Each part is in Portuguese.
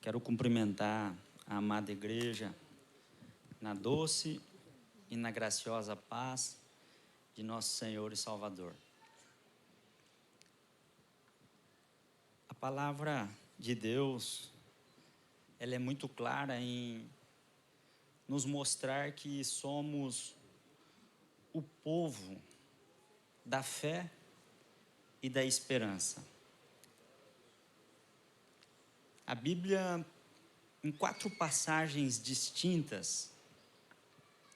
Quero cumprimentar a amada igreja na doce e na graciosa paz de nosso Senhor e Salvador. A palavra de Deus, ela é muito clara em nos mostrar que somos o povo da fé e da esperança. A Bíblia, em 4 passagens distintas,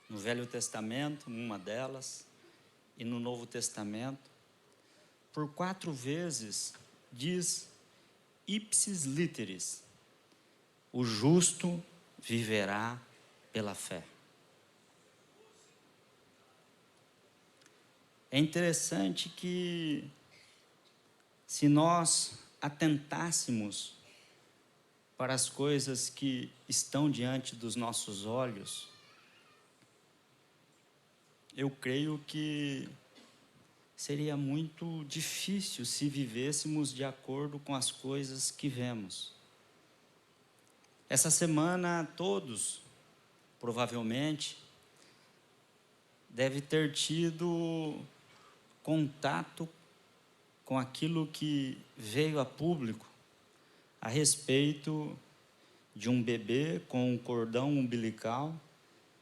no Velho Testamento, uma delas, e no Novo Testamento, por 4 vezes diz ipsis literis, o justo viverá pela fé. É interessante que, se nós atentássemos para as coisas que estão diante dos nossos olhos, eu creio que seria muito difícil se vivêssemos de acordo com as coisas que vemos. Essa semana, todos, provavelmente, devem ter tido contato com aquilo que veio a público a respeito de um bebê com um cordão umbilical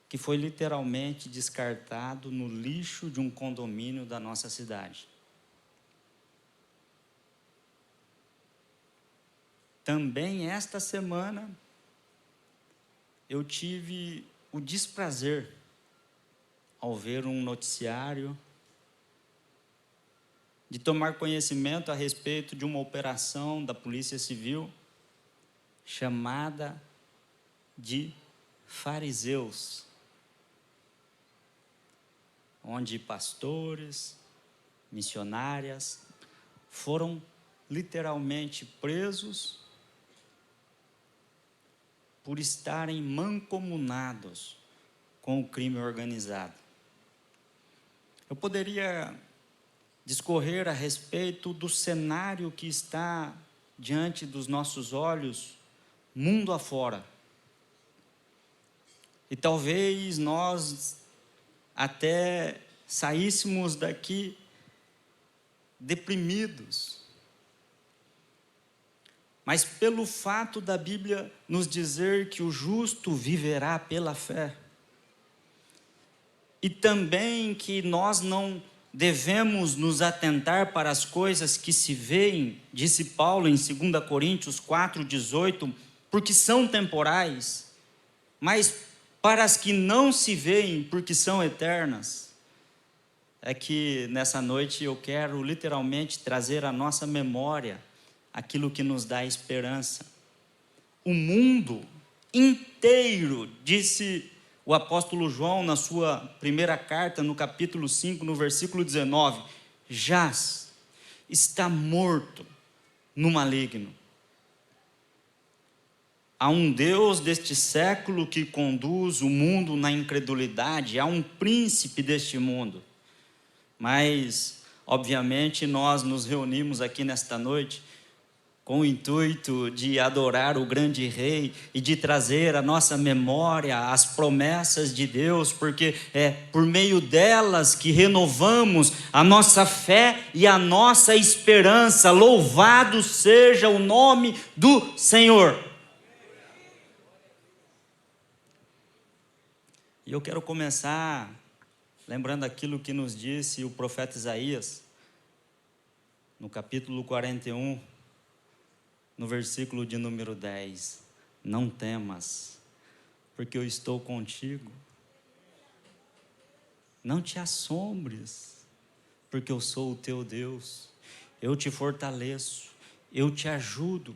que foi literalmente descartado no lixo de um condomínio da nossa cidade. Também esta semana eu tive o desprazer ao ver um noticiário de tomar conhecimento a respeito de uma operação da Polícia Civil chamada de fariseus, onde pastores, missionárias foram literalmente presos por estarem mancomunados com o crime organizado. Eu poderia discorrer a respeito do cenário que está diante dos nossos olhos, mundo afora. E talvez nós até saíssemos daqui deprimidos. Mas pelo fato da Bíblia nos dizer que o justo viverá pela fé, e também que nós não devemos nos atentar para as coisas que se veem, disse Paulo em 2 Coríntios 4,18, porque são temporais, mas para as que não se veem, porque são eternas. É que nessa noite eu quero literalmente trazer à nossa memória aquilo que nos dá esperança. O mundo inteiro, disse o apóstolo João na sua primeira carta, no capítulo 5, no versículo 19, jaz, está morto no maligno. Há um Deus deste século que conduz o mundo na incredulidade, há um príncipe deste mundo. Mas, obviamente, nós nos reunimos aqui nesta noite com o intuito de adorar o grande Rei e de trazer à nossa memória as promessas de Deus, porque é por meio delas que renovamos a nossa fé e a nossa esperança. Louvado seja o nome do Senhor. E eu quero começar lembrando aquilo que nos disse o profeta Isaías, no capítulo 41, no versículo de número 10. Não temas, porque eu estou contigo. Não te assombres, porque eu sou o teu Deus. Eu te fortaleço, eu te ajudo,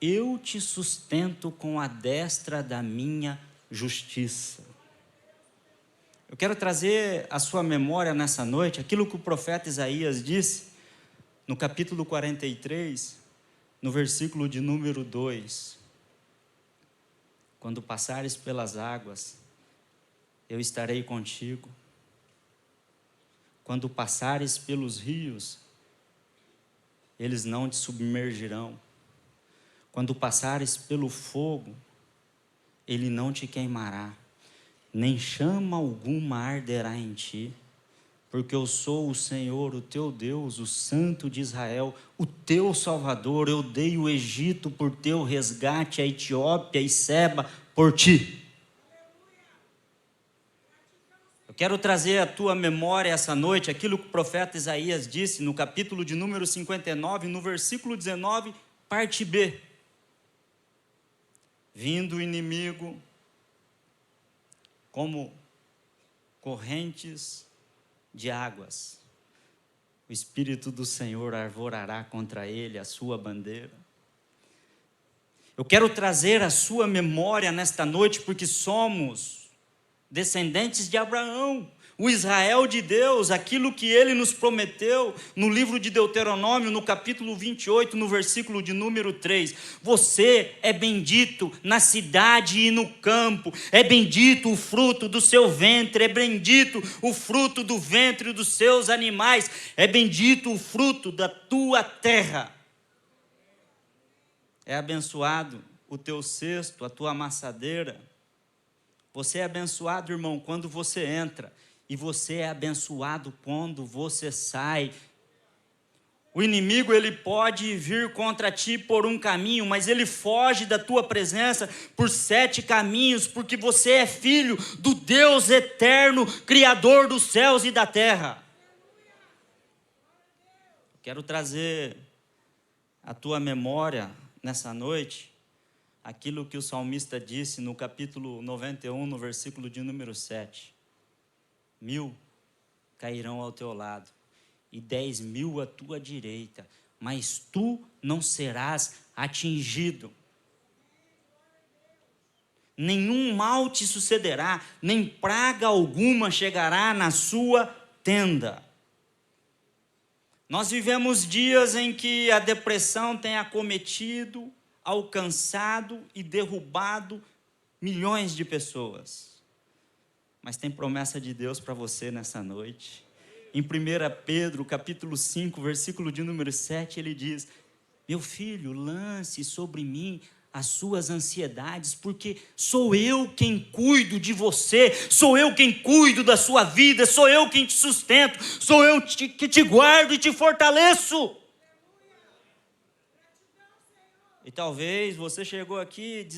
eu te sustento com a destra da minha justiça. Eu quero trazer à sua memória nessa noite aquilo que o profeta Isaías disse no capítulo 43, no versículo de número 2. Quando passares pelas águas, eu estarei contigo. Quando passares pelos rios, eles não te submergirão. Quando passares pelo fogo, ele não te queimará, nem chama alguma arderá em ti, porque eu sou o Senhor, o teu Deus, o Santo de Israel, o teu Salvador. Eu dei o Egito por teu resgate, a Etiópia e Seba por ti. Eu quero trazer à tua memória essa noite aquilo que o profeta Isaías disse no capítulo de número 59, no versículo 19, parte B. Vindo o inimigo como correntes de águas, o Espírito do Senhor arvorará contra ele a sua bandeira. Eu quero trazer à sua memória nesta noite, porque somos descendentes de Abraão, o Israel de Deus, aquilo que ele nos prometeu no livro de Deuteronômio, no capítulo 28, no versículo de número 3. Você é bendito na cidade e no campo, é bendito o fruto do seu ventre, é bendito o fruto do ventre dos seus animais, é bendito o fruto da tua terra. É abençoado o teu cesto, a tua amassadeira. Você é abençoado, irmão, quando você entra. E você é abençoado quando você sai. O inimigo, ele pode vir contra ti por um caminho, mas ele foge da tua presença por 7 caminhos, porque você é filho do Deus eterno, Criador dos céus e da terra. Quero trazer à tua memória, nessa noite, aquilo que o salmista disse no capítulo 91, no versículo de número 7. 1000 cairão ao teu lado, e 10.000 à tua direita, mas tu não serás atingido. Nenhum mal te sucederá, nem praga alguma chegará na sua tenda. Nós vivemos dias em que a depressão tem acometido, alcançado e derrubado milhões de pessoas. Mas tem promessa de Deus para você nessa noite. Em 1 Pedro, capítulo 5, versículo de número 7, ele diz: meu filho, lance sobre mim as suas ansiedades, porque sou eu quem cuido de você, sou eu quem cuido da sua vida, sou eu quem te sustento, sou eu que te guardo e te fortaleço. E talvez você chegou aqui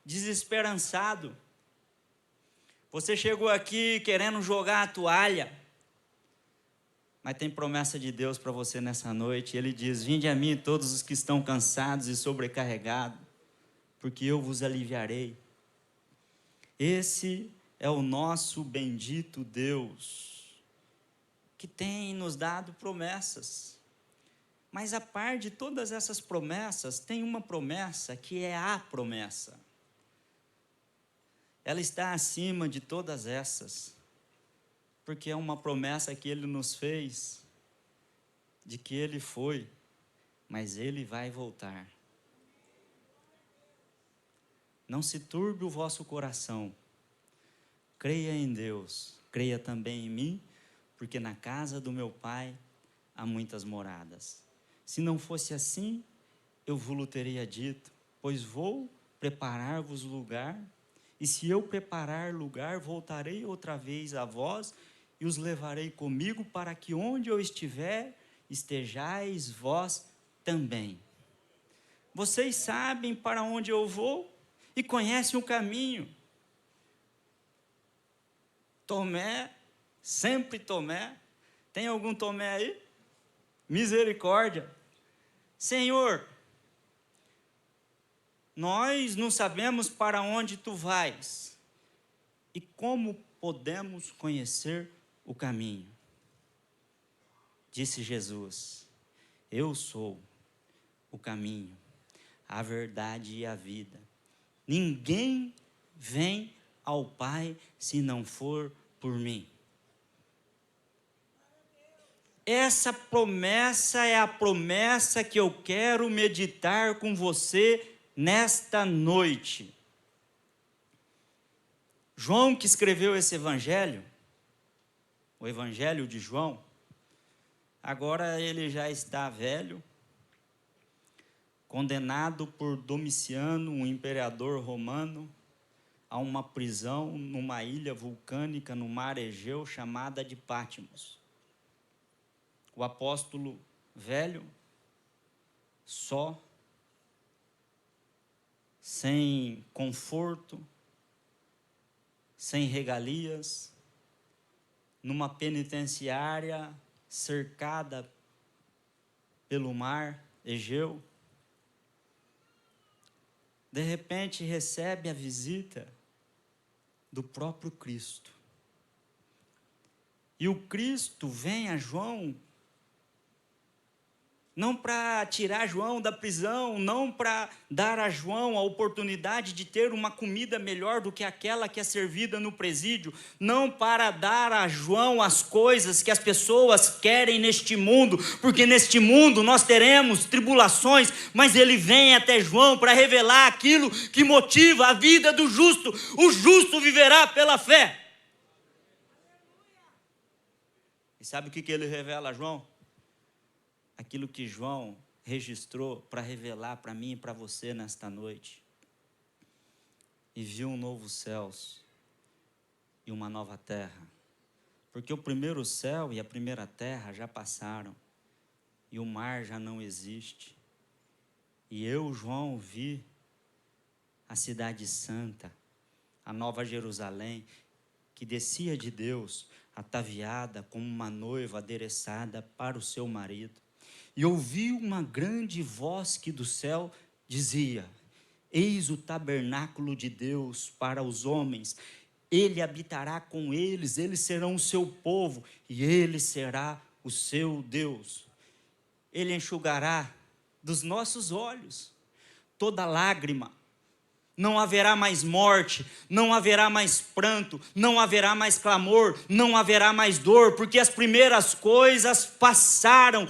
desesperançado. Você chegou aqui querendo jogar a toalha. Mas tem promessa de Deus para você nessa noite. Ele diz: vinde a mim todos os que estão cansados e sobrecarregados, porque eu vos aliviarei. Esse é o nosso bendito Deus, que tem nos dado promessas. Mas a par de todas essas promessas, tem uma promessa que é a promessa. Ela está acima de todas essas, porque é uma promessa que Ele nos fez, de que Ele foi, mas Ele vai voltar. Não se turbe o vosso coração, creia em Deus, creia também em mim, porque na casa do meu Pai há muitas moradas. Se não fosse assim, eu vos teria dito, pois vou preparar-vos lugar, e se eu preparar lugar, voltarei outra vez a vós, e os levarei comigo, para que onde eu estiver, estejais vós também. Vocês sabem para onde eu vou, e conhecem o caminho. Tomé, sempre Tomé. Tem algum Tomé aí? Misericórdia. Senhor, nós não sabemos para onde tu vais, e como podemos conhecer o caminho? Disse Jesus: eu sou o caminho, a verdade e a vida. Ninguém vem ao Pai se não for por mim. Essa promessa é a promessa que eu quero meditar com você nesta noite. João, que escreveu esse evangelho, o evangelho de João, agora ele já está velho, condenado por Domiciano, um imperador romano, a uma prisão numa ilha vulcânica no mar Egeu chamada de Patmos. O apóstolo velho, só, sem conforto, sem regalias, numa penitenciária cercada pelo mar Egeu, de repente recebe a visita do próprio Cristo. E o Cristo vem a João, não para tirar João da prisão, não para dar a João a oportunidade de ter uma comida melhor do que aquela que é servida no presídio, não para dar a João as coisas que as pessoas querem neste mundo, porque neste mundo nós teremos tribulações, mas ele vem até João para revelar aquilo que motiva a vida do justo. O justo viverá pela fé. E sabe o que ele revela a João? Aquilo que João registrou para revelar para mim e para você nesta noite. E viu um novo céus e uma nova terra. Porque o primeiro céu e a primeira terra já passaram, e o mar já não existe. E eu, João, vi a cidade santa, a nova Jerusalém, que descia de Deus, ataviada como uma noiva adereçada para o seu marido. E ouvi uma grande voz que do céu dizia: eis o tabernáculo de Deus para os homens, ele habitará com eles, eles serão o seu povo, e ele será o seu Deus. Ele enxugará dos nossos olhos toda lágrima. Não haverá mais morte, não haverá mais pranto, não haverá mais clamor, não haverá mais dor, porque as primeiras coisas passaram.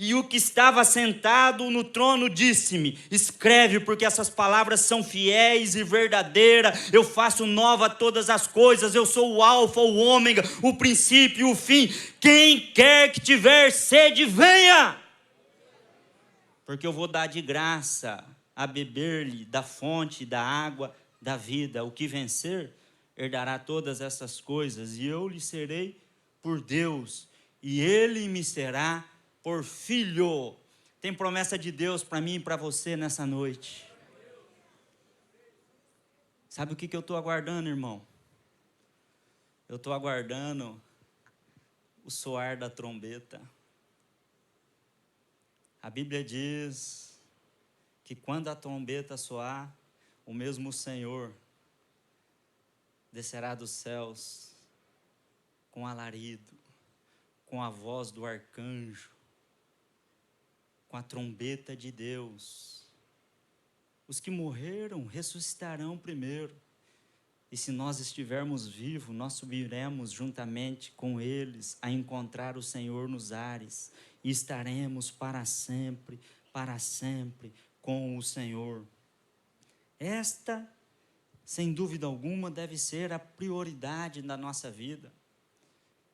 E o que estava sentado no trono disse-me: escreve, porque essas palavras são fiéis e verdadeiras. Eu faço nova todas as coisas, eu sou o alfa, o ômega, o princípio e o fim. Quem quer que tiver sede, venha, porque eu vou dar de graça a beber-lhe da fonte da água da vida. O que vencer herdará todas essas coisas, e eu lhe serei por Deus, e ele me será por filho. Tem promessa de Deus para mim e para você nessa noite. Sabe o que eu estou aguardando, irmão? Eu estou aguardando o soar da trombeta. A Bíblia diz que quando a trombeta soar, o mesmo Senhor descerá dos céus com alarido, com a voz do arcanjo, com a trombeta de Deus. Os que morreram ressuscitarão primeiro, e se nós estivermos vivos, nós subiremos juntamente com eles a encontrar o Senhor nos ares, e estaremos para sempre com o Senhor. Esta, sem dúvida alguma, deve ser a prioridade da nossa vida.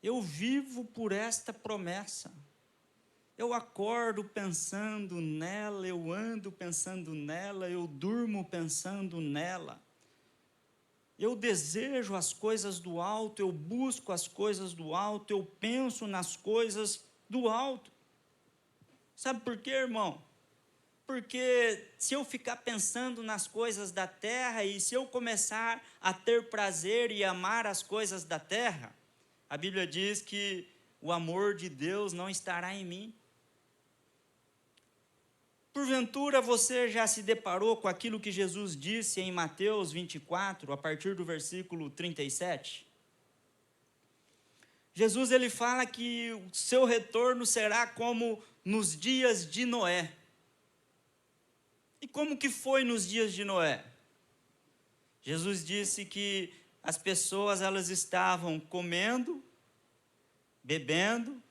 Eu vivo por esta promessa. Eu acordo pensando nela, eu ando pensando nela, eu durmo pensando nela. Eu desejo as coisas do alto, eu busco as coisas do alto, eu penso nas coisas do alto. Sabe por quê, irmão? Porque se eu ficar pensando nas coisas da terra, e se eu começar a ter prazer e amar as coisas da terra, a Bíblia diz que o amor de Deus não estará em mim. Porventura você já se deparou com aquilo que Jesus disse em Mateus 24, a partir do versículo 37? Jesus, ele fala que o seu retorno será como nos dias de Noé. E como que foi nos dias de Noé? Jesus disse que as pessoas, elas estavam comendo, bebendo,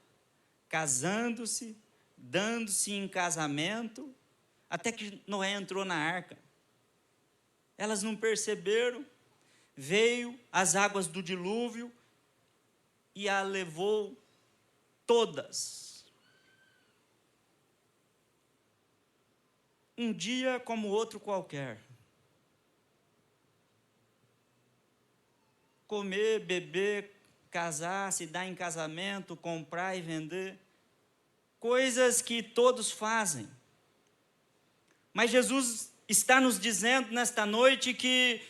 casando-se, dando-se em casamento, até que Noé entrou na arca. Elas não perceberam, veio as águas do dilúvio e a levou todas. um dia como outro qualquer. Comer, beber, casar, se dar em casamento, comprar e vender. Coisas que todos fazem. Mas Jesus está nos dizendo nesta noite que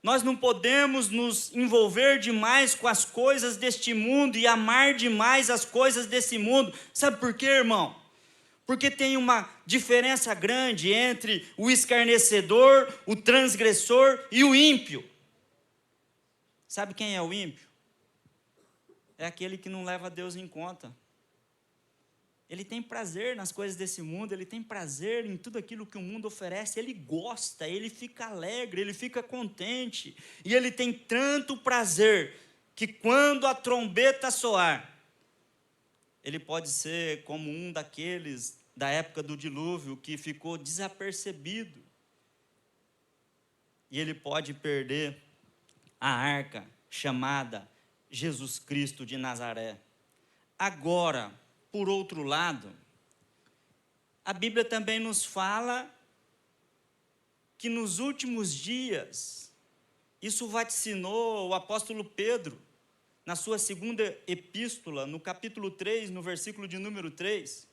nós não podemos nos envolver demais com as coisas deste mundo e amar demais as coisas desse mundo. Sabe por quê, irmão? Porque tem uma diferença grande entre o escarnecedor, o transgressor e o ímpio. Sabe quem é o ímpio? É aquele que não leva Deus em conta. Ele tem prazer nas coisas desse mundo, ele tem prazer em tudo aquilo que o mundo oferece, ele gosta, ele fica alegre, ele fica contente, e ele tem tanto prazer, que quando a trombeta soar, ele pode ser como um daqueles da época do dilúvio, que ficou desapercebido, e ele pode perder a arca chamada Jesus Cristo de Nazaré. Agora, por outro lado, a Bíblia também nos fala que nos últimos dias, isso vaticinou o apóstolo Pedro, na sua segunda epístola, no capítulo 3, no versículo de número 3,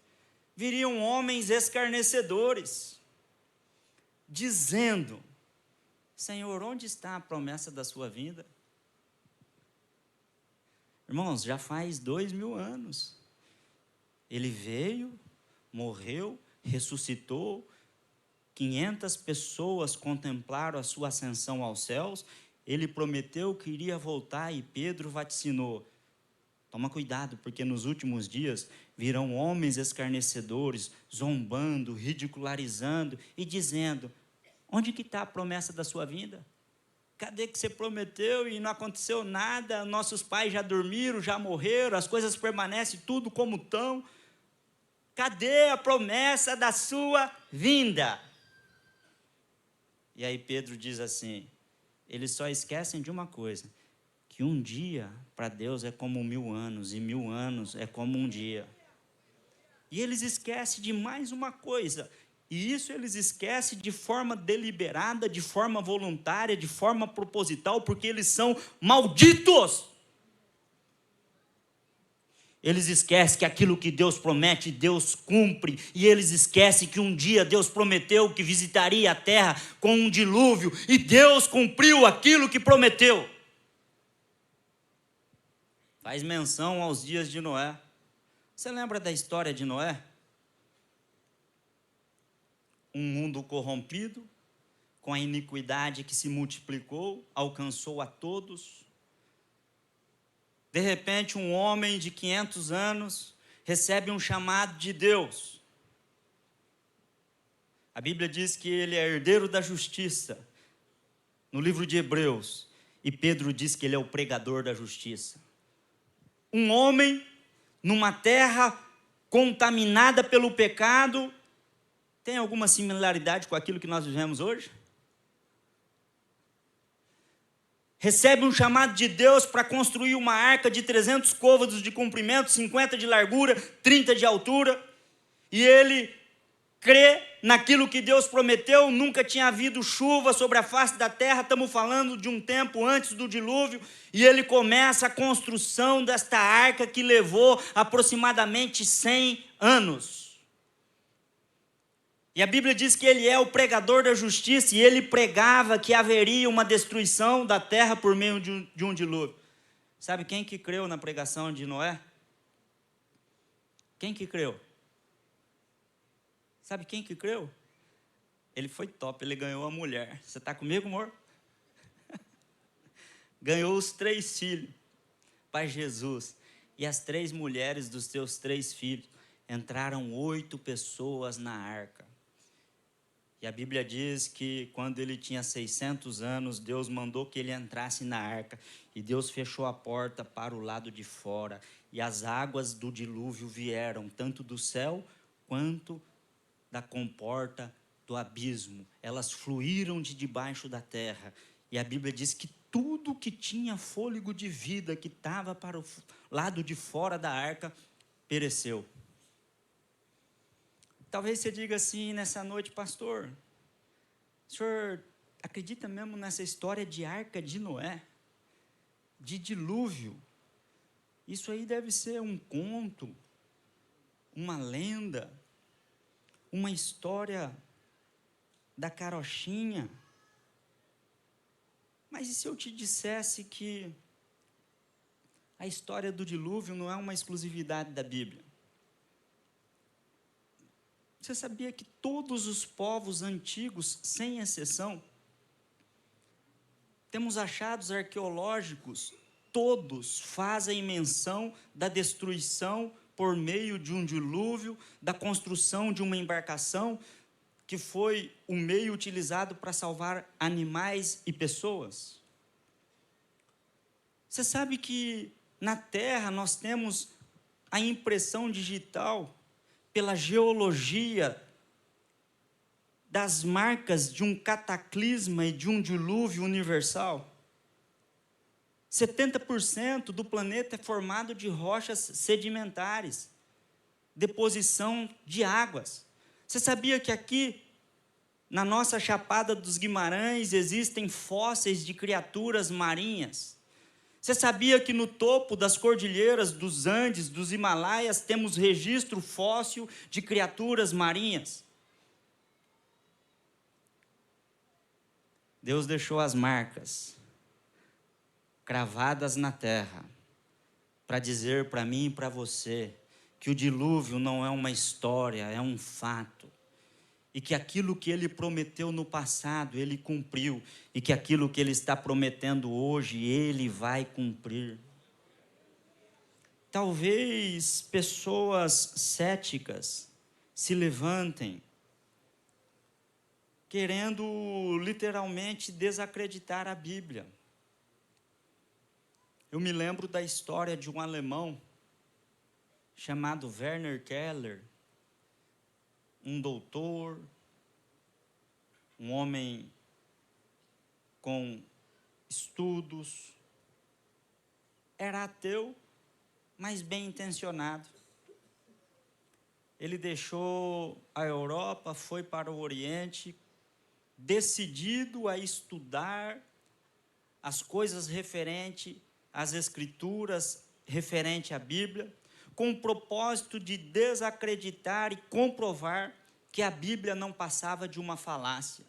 viriam homens escarnecedores, dizendo: Senhor, onde está a promessa da sua vinda? Irmãos, já faz 2000 anos. Ele veio, morreu, ressuscitou, 500 pessoas contemplaram a sua ascensão aos céus, ele prometeu que iria voltar e Pedro vaticinou. Toma cuidado, porque nos últimos dias virão homens escarnecedores, zombando, ridicularizando e dizendo: onde que está a promessa da sua vinda? Cadê que você prometeu e não aconteceu nada? Nossos pais já dormiram, já morreram, as coisas permanecem tudo como estão. Cadê a promessa da sua vinda? E aí Pedro diz assim: eles só esquecem de uma coisa, que um dia para Deus é como 1000 anos, e 1000 anos é como um dia. E eles esquecem de mais uma coisa, e isso eles esquecem de forma deliberada, de forma voluntária, de forma proposital, porque eles são malditos. Eles esquecem que aquilo que Deus promete, Deus cumpre. E eles esquecem que um dia Deus prometeu que visitaria a terra com um dilúvio. E Deus cumpriu aquilo que prometeu. Faz menção aos dias de Noé. Você lembra da história de Noé? Um mundo corrompido, com a iniquidade que se multiplicou, alcançou a todos. De repente, um homem de 500 anos recebe um chamado de Deus. A Bíblia diz que ele é herdeiro da justiça, no livro de Hebreus. E Pedro diz que ele é o pregador da justiça. Um homem numa terra contaminada pelo pecado. Tem alguma similaridade com aquilo que nós vivemos hoje? Recebe um chamado de Deus para construir uma arca de 300 côvados de comprimento, 50 de largura, 30 de altura, e ele crê naquilo que Deus prometeu. Nunca tinha havido chuva sobre a face da terra, estamos falando de um tempo antes do dilúvio, e ele começa a construção desta arca que levou aproximadamente 100 anos. E a Bíblia diz que ele é o pregador da justiça, e ele pregava que haveria uma destruição da terra por meio de um dilúvio. Sabe quem que creu na pregação de Noé? Quem que creu? Sabe quem que creu? Ele foi top, ele ganhou a mulher. Você está comigo, amor? Ganhou os 3 filhos para Jesus. E as 3 mulheres dos seus 3 filhos. Entraram 8 pessoas na arca. E a Bíblia diz que quando ele tinha 600 anos, Deus mandou que ele entrasse na arca. E Deus fechou a porta para o lado de fora. E as águas do dilúvio vieram, tanto do céu quanto da comporta do abismo. Elas fluíram de debaixo da terra. E a Bíblia diz que tudo que tinha fôlego de vida, que estava para o lado de fora da arca, pereceu. Talvez você diga assim nessa noite: pastor, o senhor acredita mesmo nessa história de arca de Noé, de dilúvio? Isso aí deve ser um conto, uma lenda, uma história da carochinha. Mas e se eu te dissesse que a história do dilúvio não é uma exclusividade da Bíblia? Você sabia que todos os povos antigos, sem exceção, temos achados arqueológicos, todos fazem menção da destruição por meio de um dilúvio, da construção de uma embarcação, que foi o meio utilizado para salvar animais e pessoas? Você sabe que na Terra nós temos a impressão digital, pela geologia, das marcas de um cataclisma e de um dilúvio universal? 70% do planeta é formado de rochas sedimentares, deposição de águas. Você sabia que aqui, na nossa Chapada dos Guimarães, existem fósseis de criaturas marinhas? Você sabia que no topo das cordilheiras dos Andes, dos Himalaias, temos registro fóssil de criaturas marinhas? Deus deixou as marcas cravadas na terra para dizer para mim e para você que o dilúvio não é uma história, é um fato. E que aquilo que Ele prometeu no passado, Ele cumpriu. E que aquilo que Ele está prometendo hoje, Ele vai cumprir. Talvez pessoas céticas se levantem, querendo literalmente desacreditar a Bíblia. Eu me lembro da história de um alemão chamado Werner Keller, um doutor, um homem com estudos, era ateu, mas bem intencionado. Ele deixou a Europa, foi para o Oriente, decidido a estudar as coisas referentes às Escrituras, referente à Bíblia, com o propósito de desacreditar e comprovar que a Bíblia não passava de uma falácia.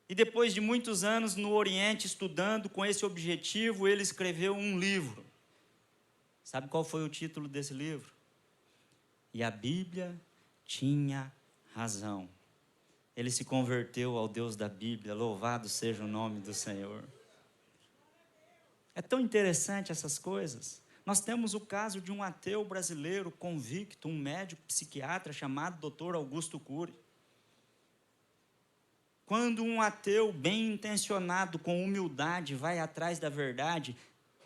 E depois de muitos anos no Oriente estudando com esse objetivo, ele escreveu um livro. Sabe qual foi o título desse livro? E a Bíblia tinha razão. Ele se converteu ao Deus da Bíblia, louvado seja o nome do Senhor. É tão interessante essas coisas. Nós temos o caso de um ateu brasileiro convicto, um médico psiquiatra chamado Dr. Augusto Cury. Quando um ateu bem intencionado, com humildade, vai atrás da verdade,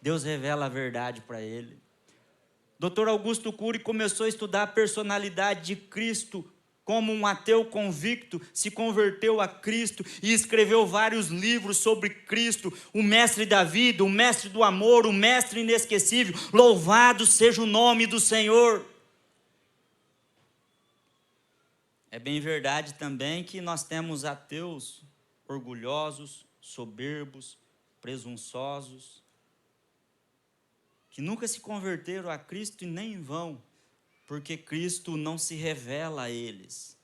Deus revela a verdade para ele. Dr. Augusto Cury começou a estudar a personalidade de Cristo. Como um ateu convicto, se converteu a Cristo e escreveu vários livros sobre Cristo, o mestre da vida, o mestre do amor, o mestre inesquecível. Louvado seja o nome do Senhor. É bem verdade também que nós temos ateus orgulhosos, soberbos, presunçosos, que nunca se converteram a Cristo e nem vão, porque Cristo não se revela a eles.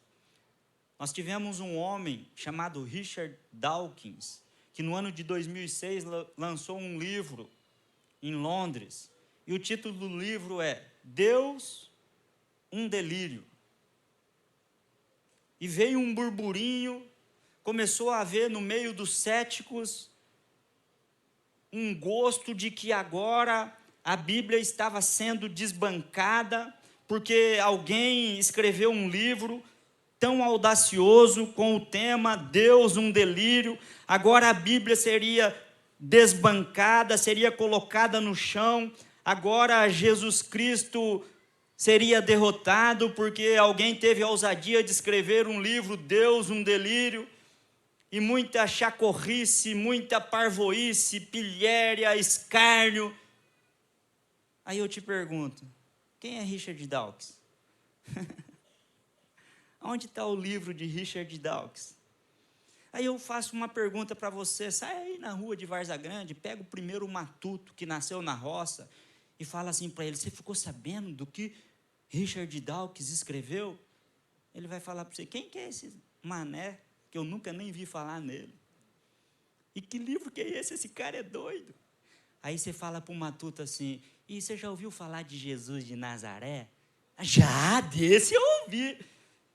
Nós tivemos um homem chamado Richard Dawkins, que no ano de 2006 lançou um livro em Londres, e o título do livro é Deus, um delírio. E veio um burburinho, começou a haver no meio dos céticos um gosto de que agora a Bíblia estava sendo desbancada, porque alguém escreveu um livro tão audacioso com o tema Deus, um delírio. Agora a Bíblia seria desbancada, seria colocada no chão. Agora Jesus Cristo seria derrotado porque alguém teve a ousadia de escrever um livro Deus, um delírio. E muita chacorrice, muita parvoíce, pilhéria, escárnio. Aí eu te pergunto, quem é Richard Dawkins? Onde está o livro de Richard Dawkins? Aí eu faço uma pergunta para você, sai aí na rua de Várzea Grande, pega o primeiro matuto que nasceu na roça e fala assim para ele, você ficou sabendo do que Richard Dawkins escreveu? Ele vai falar para você, quem que é esse mané que eu nunca nem vi falar nele? E que livro que é esse? Esse cara é doido. Aí você fala para o matuto assim, e você já ouviu falar de Jesus de Nazaré? Já, desse eu ouvi.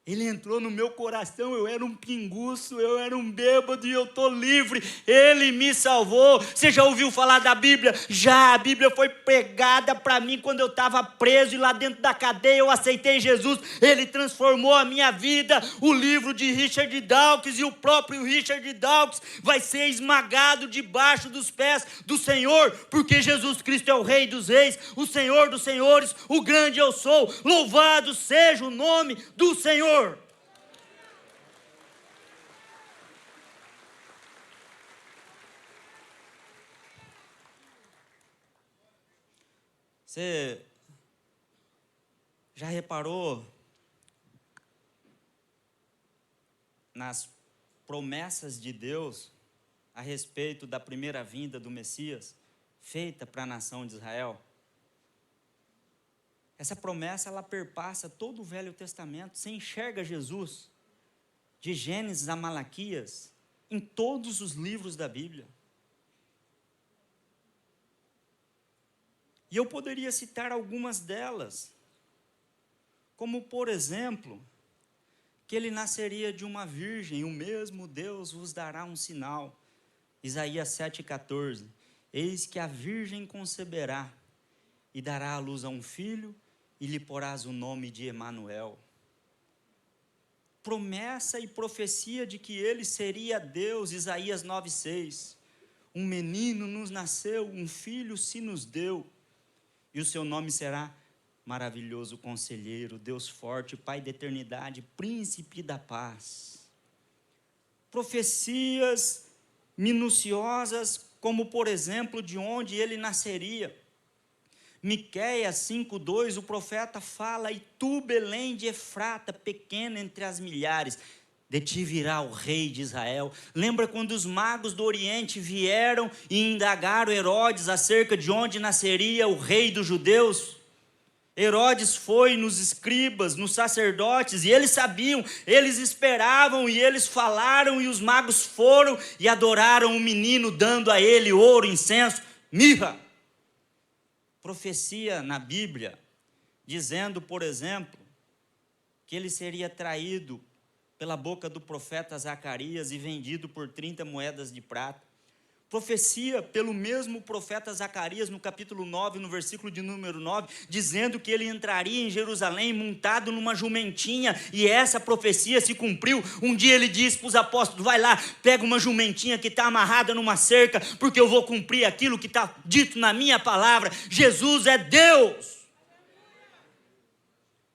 Ele entrou no meu coração, eu era um pinguço, eu era um bêbado e eu estou livre. Ele me salvou. Você já ouviu falar da Bíblia? Já, a Bíblia foi pregada para mim quando eu estava preso e lá dentro da cadeia eu aceitei Jesus. Ele transformou a minha vida. O livro de Richard Dawkins e o próprio Richard Dawkins vai ser esmagado debaixo dos pés do Senhor, porque Jesus Cristo é o Rei dos Reis, o Senhor dos Senhores, o grande eu sou. Louvado seja o nome do Senhor. Você já reparou nas promessas de Deus a respeito da primeira vinda do Messias, feita para a nação de Israel? Essa promessa, ela perpassa todo o Velho Testamento. Você enxerga Jesus, de Gênesis a Malaquias, em todos os livros da Bíblia. E eu poderia citar algumas delas, como, por exemplo, que ele nasceria de uma virgem, o mesmo Deus vos dará um sinal. Isaías 7,14. Eis que a virgem conceberá e dará à luz a um filho, e lhe porás o nome de Emanuel. Promessa e profecia de que ele seria Deus, Isaías 9,6. Um menino nos nasceu, um filho se nos deu, e o seu nome será Maravilhoso Conselheiro, Deus Forte, Pai da Eternidade, Príncipe da Paz. Profecias minuciosas, como por exemplo, de onde ele nasceria. Miqueias 5,2, o profeta fala, e tu, Belém de Efrata, pequena entre as milhares, de ti virá o rei de Israel. Lembra quando os magos do Oriente vieram e indagaram Herodes acerca de onde nasceria o rei dos judeus? Herodes foi nos escribas, nos sacerdotes, e eles sabiam, eles esperavam, e eles falaram, e os magos foram e adoraram o menino, dando a ele ouro, incenso, mirra. Profecia na Bíblia, dizendo, por exemplo, que ele seria traído pela boca do profeta Zacarias e vendido por 30 moedas de prata. Profecia pelo mesmo profeta Zacarias, no capítulo 9, no versículo de número 9, dizendo que ele entraria em Jerusalém montado numa jumentinha, e essa profecia se cumpriu. Um dia ele disse para os apóstolos, vai lá, pega uma jumentinha que está amarrada numa cerca, porque eu vou cumprir aquilo que está dito na minha palavra. Jesus é Deus.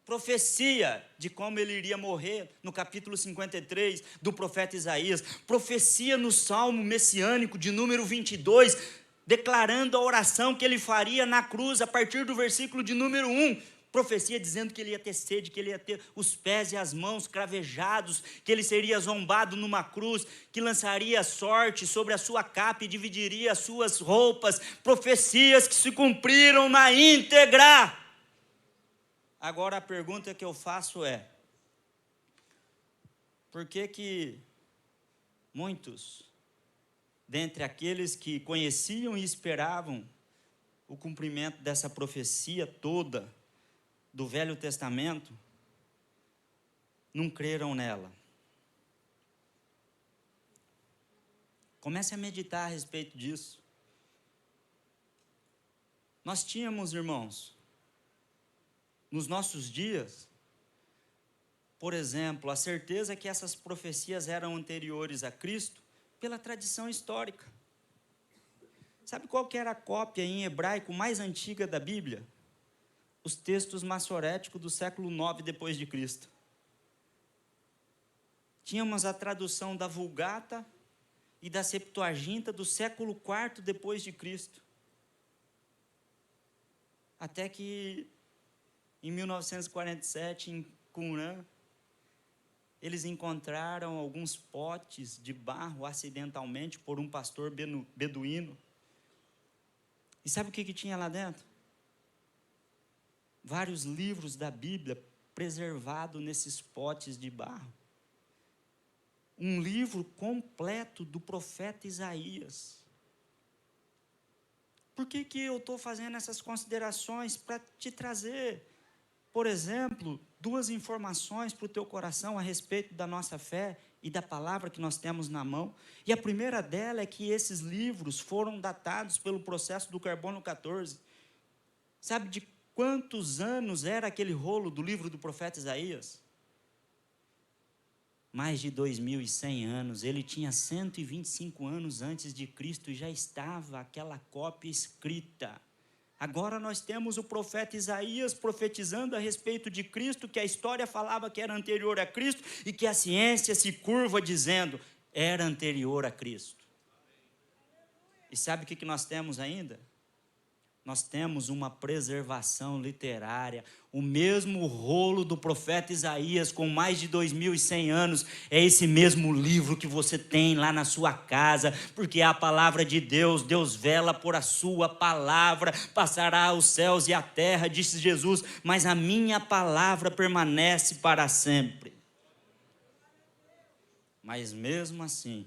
Profecia de como ele iria morrer, no capítulo 53 do profeta Isaías. Profecia no salmo messiânico de número 22, declarando a oração que ele faria na cruz, a partir do versículo de número 1. Profecia dizendo que ele ia ter sede, que ele ia ter os pés e as mãos cravejados, que ele seria zombado numa cruz, que lançaria sorte sobre a sua capa e dividiria as suas roupas. Profecias que se cumpriram na íntegra. Agora a pergunta que eu faço é, por que muitos, dentre aqueles que conheciam e esperavam o cumprimento dessa profecia toda do Velho Testamento, não creram nela? Comece a meditar a respeito disso. Nós tínhamos, irmãos, nos nossos dias, por exemplo, a certeza que essas profecias eram anteriores a Cristo pela tradição histórica. Sabe qual que era a cópia em hebraico mais antiga da Bíblia? Os textos massoréticos do século 9 depois de Cristo. Tínhamos a tradução da Vulgata e da Septuaginta do século 4 depois de Cristo. Até que em 1947, em Qumran, eles encontraram alguns potes de barro acidentalmente por um pastor beduíno. E sabe o que tinha lá dentro? Vários livros da Bíblia preservados nesses potes de barro. Um livro completo do profeta Isaías. Por que eu estou fazendo essas considerações? Para te trazer, por exemplo, duas informações para o teu coração a respeito da nossa fé e da palavra que nós temos na mão. E a primeira dela é que esses livros foram datados pelo processo do carbono 14. Sabe de quantos anos era aquele rolo do livro do profeta Isaías? Mais de 2.100 anos. Ele tinha 125 anos antes de Cristo e já estava aquela cópia escrita. Agora nós temos o profeta Isaías profetizando a respeito de Cristo, que a história falava que era anterior a Cristo e que a ciência se curva dizendo era anterior a Cristo. E sabe o que nós temos ainda? Nós temos uma preservação literária. O mesmo rolo do profeta Isaías, com mais de 2.100 anos, é esse mesmo livro que você tem lá na sua casa, porque é a palavra de Deus. Deus vela por a sua palavra. Passará os céus e a terra, disse Jesus, mas a minha palavra permanece para sempre. Mas mesmo assim,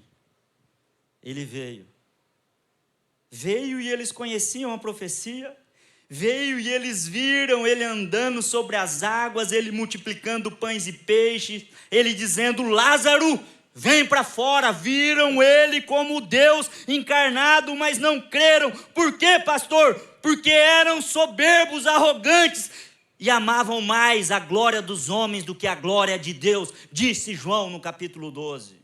ele veio e eles conheciam a profecia, veio e eles viram ele andando sobre as águas, ele multiplicando pães e peixes, ele dizendo, Lázaro, vem para fora. Viram ele como Deus encarnado, mas não creram. Por quê, pastor? Porque eram soberbos, arrogantes, e amavam mais a glória dos homens do que a glória de Deus, disse João no capítulo 12.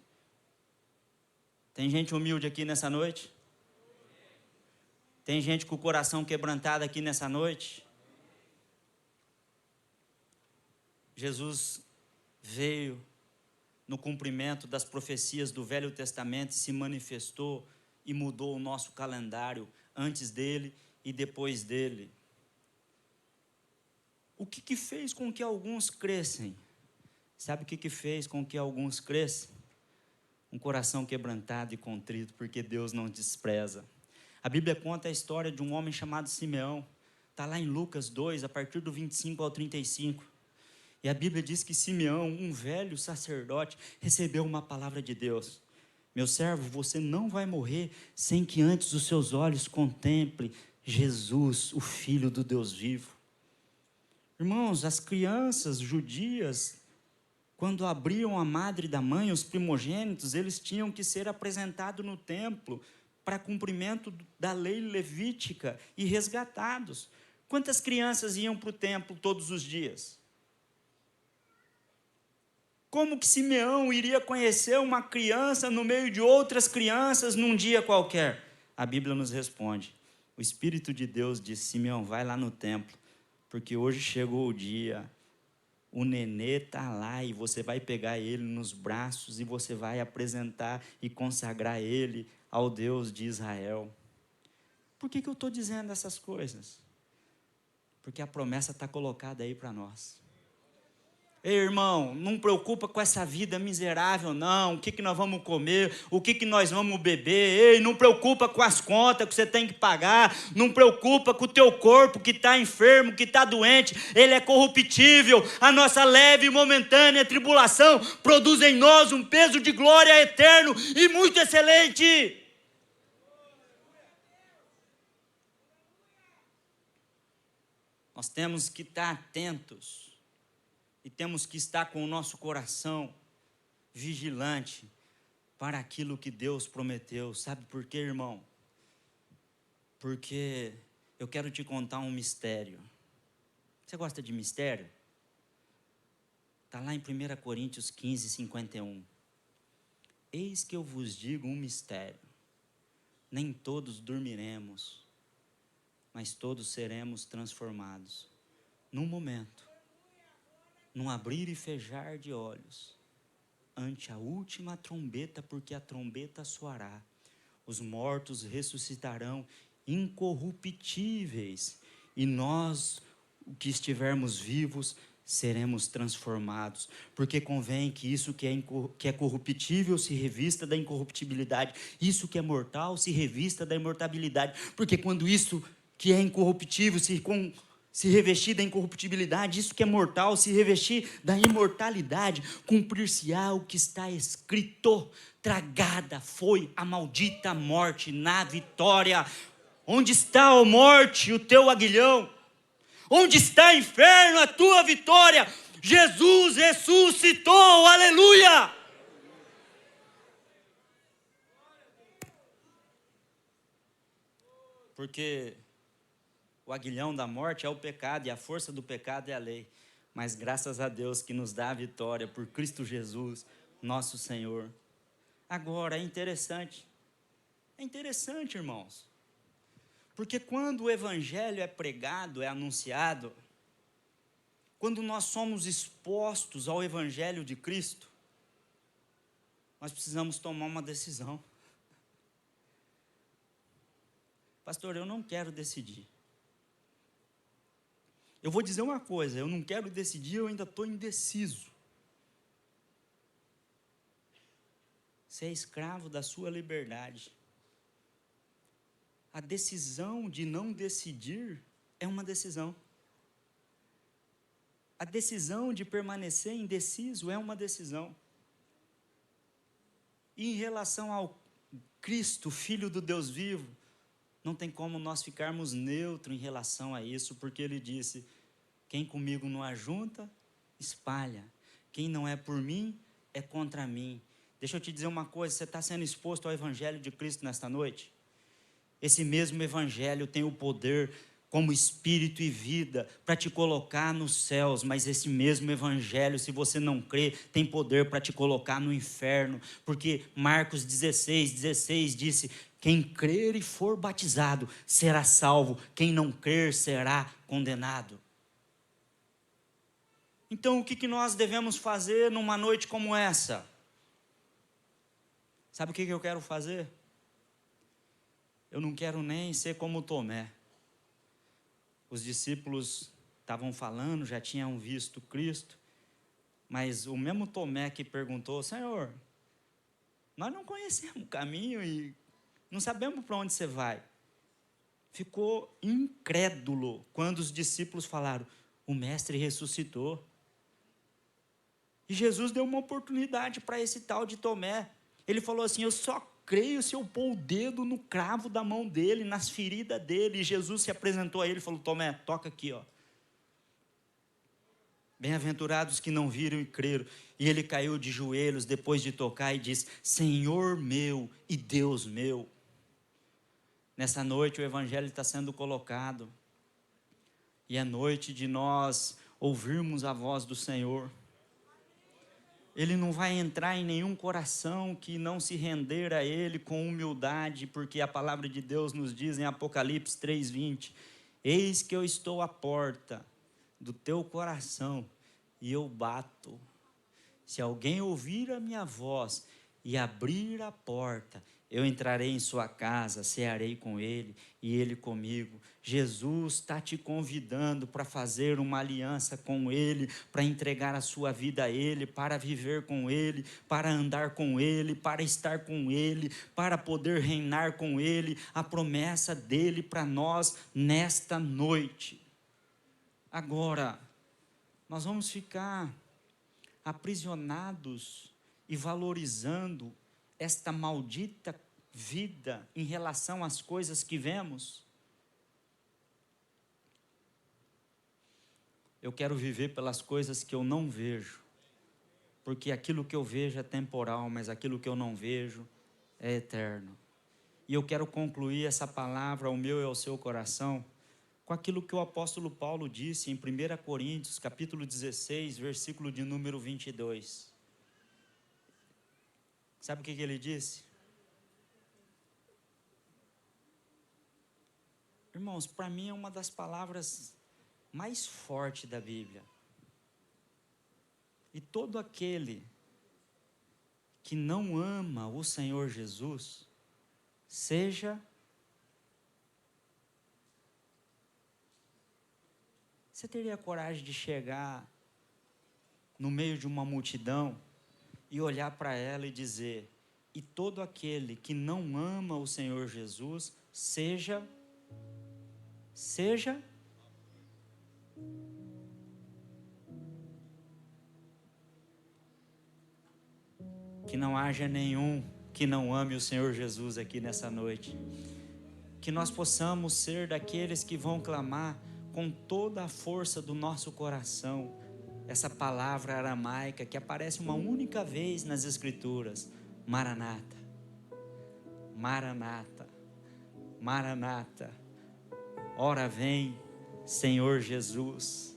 Tem gente humilde aqui nessa noite? Tem gente com o coração quebrantado aqui nessa noite? Jesus veio no cumprimento das profecias do Velho Testamento e se manifestou e mudou o nosso calendário antes dele e depois dele. O que fez com que alguns crescem? Sabe o que fez com que alguns crescem? Um coração quebrantado e contrito, porque Deus não despreza. A Bíblia conta a história de um homem chamado Simeão. Está lá em Lucas 2, a partir do 25 ao 35. E a Bíblia diz que Simeão, um velho sacerdote, recebeu uma palavra de Deus. Meu servo, você não vai morrer sem que antes os seus olhos contemplem Jesus, o Filho do Deus vivo. Irmãos, as crianças judias, quando abriam a madre da mãe, os primogênitos, eles tinham que ser apresentados no templo para cumprimento da lei levítica e resgatados. Quantas crianças iam para o templo todos os dias? Como que Simeão iria conhecer uma criança no meio de outras crianças num dia qualquer? A Bíblia nos responde. O Espírito de Deus disse, Simeão, vai lá no templo, porque hoje chegou o dia, o nenê está lá e você vai pegar ele nos braços e você vai apresentar e consagrar ele ao Deus de Israel. Por que eu estou dizendo essas coisas? Porque a promessa está colocada aí para nós. Ei, irmão, não preocupa com essa vida miserável, não. O que nós vamos comer, o que nós vamos beber. Ei, não preocupa com as contas que você tem que pagar. Não preocupa com o teu corpo que está enfermo, que está doente. Ele é corruptível. A nossa leve e momentânea tribulação produz em nós um peso de glória eterno e muito excelente. Nós temos que estar atentos e temos que estar com o nosso coração vigilante para aquilo que Deus prometeu. Sabe por quê, irmão? Porque eu quero te contar um mistério. Você gosta de mistério? Está lá em 1 Coríntios 15, 51. Eis que eu vos digo um mistério. Nem todos dormiremos, mas todos seremos transformados. Num momento, num abrir e fechar de olhos, ante a última trombeta, porque a trombeta soará, os mortos ressuscitarão incorruptíveis, e nós, o que estivermos vivos, seremos transformados, porque convém que isso que é corruptível se revista da incorruptibilidade, isso que é mortal se revista da imortabilidade, porque quando isso que é incorruptível se revestir da incorruptibilidade, isso que é mortal se revestir da imortalidade, cumprir-se-á o que está escrito: tragada foi a maldita morte na vitória. Onde está, ó morte, o teu aguilhão? Onde está, inferno, a tua vitória? Jesus ressuscitou, aleluia! Porque o aguilhão da morte é o pecado, e a força do pecado é a lei. Mas graças a Deus que nos dá a vitória por Cristo Jesus, nosso Senhor. Agora, é interessante, irmãos, porque quando o evangelho é pregado, é anunciado, quando nós somos expostos ao evangelho de Cristo, nós precisamos tomar uma decisão. Pastor, eu não quero decidir. Eu vou dizer uma coisa, eu não quero decidir, eu ainda estou indeciso. Você é escravo da sua liberdade. A decisão de não decidir é uma decisão. A decisão de permanecer indeciso é uma decisão. E em relação ao Cristo, Filho do Deus vivo, não tem como nós ficarmos neutros em relação a isso, porque ele disse: quem comigo não ajunta, espalha. Quem não é por mim, é contra mim. Deixa eu te dizer uma coisa, você está sendo exposto ao Evangelho de Cristo nesta noite? Esse mesmo Evangelho tem o poder como espírito e vida para te colocar nos céus, mas esse mesmo Evangelho, se você não crê, tem poder para te colocar no inferno, porque Marcos 16 disse: quem crer e for batizado será salvo, quem não crer será condenado. Então o que nós devemos fazer numa noite como essa? Sabe o que eu quero fazer? Eu não quero nem ser como Tomé. Os discípulos estavam falando, já tinham visto Cristo, mas o mesmo Tomé que perguntou: Senhor, nós não conhecemos o caminho e não sabemos para onde você vai. Ficou incrédulo quando os discípulos falaram: o mestre ressuscitou. E Jesus deu uma oportunidade para esse tal de Tomé. Ele falou assim: eu só creio se eu pôr o dedo no cravo da mão dele, nas feridas dele. E Jesus se apresentou a ele e falou: Tomé, toca aqui, ó. Bem-aventurados que não viram e creram. E ele caiu de joelhos depois de tocar e disse: Senhor meu e Deus meu. Nessa noite o evangelho está sendo colocado, e é noite de nós ouvirmos a voz do Senhor. Ele não vai entrar em nenhum coração que não se render a Ele com humildade, porque a palavra de Deus nos diz em Apocalipse 3:20, eis que eu estou à porta do teu coração e eu bato. Se alguém ouvir a minha voz e abrir a porta, eu entrarei em sua casa, cearei com ele e ele comigo. Jesus está te convidando para fazer uma aliança com ele, para entregar a sua vida a ele, para viver com ele, para andar com ele, para estar com ele, para poder reinar com ele. A promessa dele para nós nesta noite. Agora, nós vamos ficar aprisionados e valorizando esta maldita vida em relação às coisas que vemos? Eu quero viver pelas coisas que eu não vejo, porque aquilo que eu vejo é temporal, mas aquilo que eu não vejo é eterno. E eu quero concluir essa palavra ao meu e ao seu coração com aquilo que o apóstolo Paulo disse em 1 Coríntios, capítulo 16, versículo de número 22. Sabe o que ele disse? Irmãos, para mim é uma das palavras mais fortes da Bíblia. E todo aquele que não ama o Senhor Jesus, seja... Você teria coragem de chegar no meio de uma multidão e olhar para ela e dizer: e todo aquele que não ama o Senhor Jesus, seja que não haja nenhum que não ame o Senhor Jesus aqui nessa noite. Que nós possamos ser daqueles que vão clamar com toda a força do nosso coração essa palavra aramaica que aparece uma única vez nas Escrituras: Maranata, Maranata, Maranata. Ora vem, Senhor Jesus.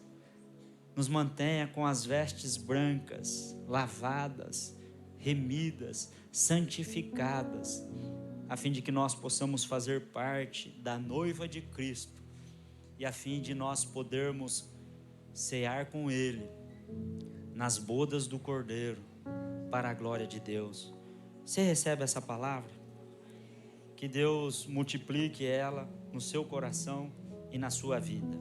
Nos mantenha com as vestes brancas, lavadas, remidas, santificadas, a fim de que nós possamos fazer parte da noiva de Cristo e a fim de nós podermos cear com Ele nas bodas do Cordeiro, para a glória de Deus. Você recebe essa palavra? Que Deus multiplique ela no seu coração e na sua vida.